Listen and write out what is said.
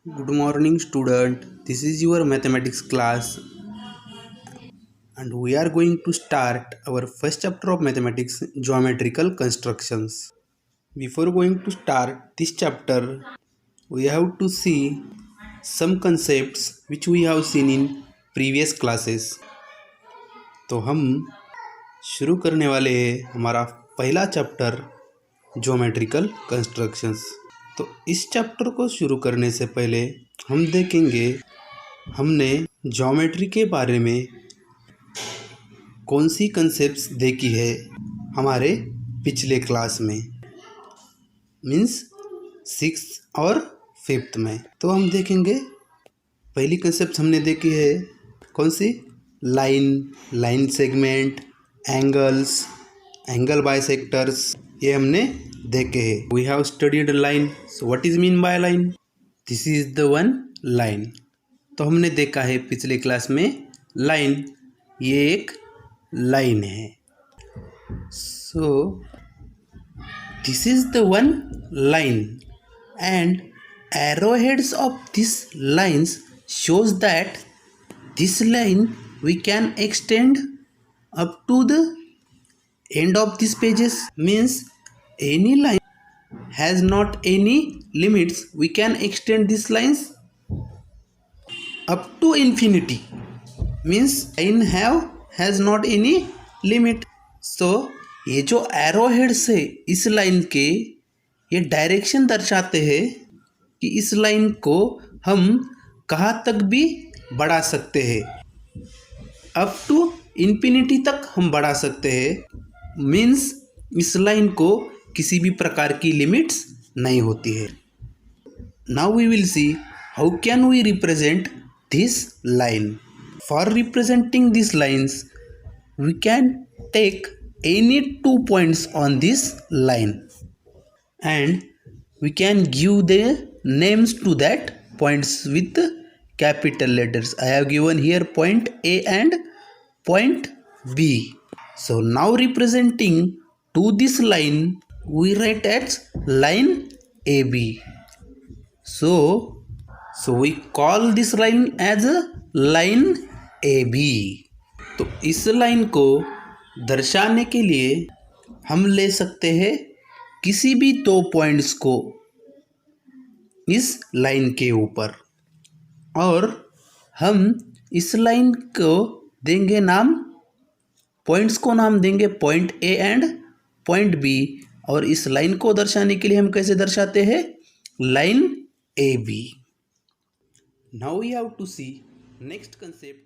Good morning, student. This is your mathematics class, and we are going to start our first chapter of mathematics, geometrical constructions. Before going to start this chapter, we have to see some concepts which we have seen in previous classes. तो हम शुरू करने वाले हैं हमारा पहला chapter geometrical constructions. तो इस चैप्टर को शुरू करने से पहले हम देखेंगे हमने ज्योमेट्री के बारे में कौन सी कंसेप्ट्स देखी है हमारे पिछले क्लास में, मीन्स 6 और 5th में। तो हम देखेंगे पहली कंसेप्ट हमने देखी है कौन सी, line segment, angles, angle bisectors, ये हमने देखे हैं। We have studied line. So what is mean by line? This is the one line. तो हमने देखा है पिछले क्लास में लाइन, ये एक लाइन है। So this is the one line and arrowheads of these lines shows that this line we can extend up to the end of these pages, means any line has not any limits, we can extend these lines up to infinity, means line has not any limit. So ये जो arrowheads है इस line के, ये direction दर्शाते हैं कि इस लाइन को हम कहाँ तक भी बढ़ा सकते हैं, अप टू इन्फिनिटी तक हम बढ़ा सकते हैं। मीन्स इस लाइन को किसी भी प्रकार की लिमिट्स नहीं होती है। Now we will see how can we represent this line. For representing this lines we can take any 2 points on this line and we can give the names to that points with capital letters. I have given here point A and point B. So now representing to this line we write as line AB. So we call this line as a line AB. तो इस line को दर्शाने के लिए हम ले सकते हैं किसी भी 2 पॉइंट्स को इस लाइन के ऊपर, और हम इस लाइन को देंगे नाम, पॉइंट्स को नाम देंगे point a and point b. और इस लाइन को दर्शाने के लिए हम कैसे दर्शाते हैं, line a b. Now we have to see next concept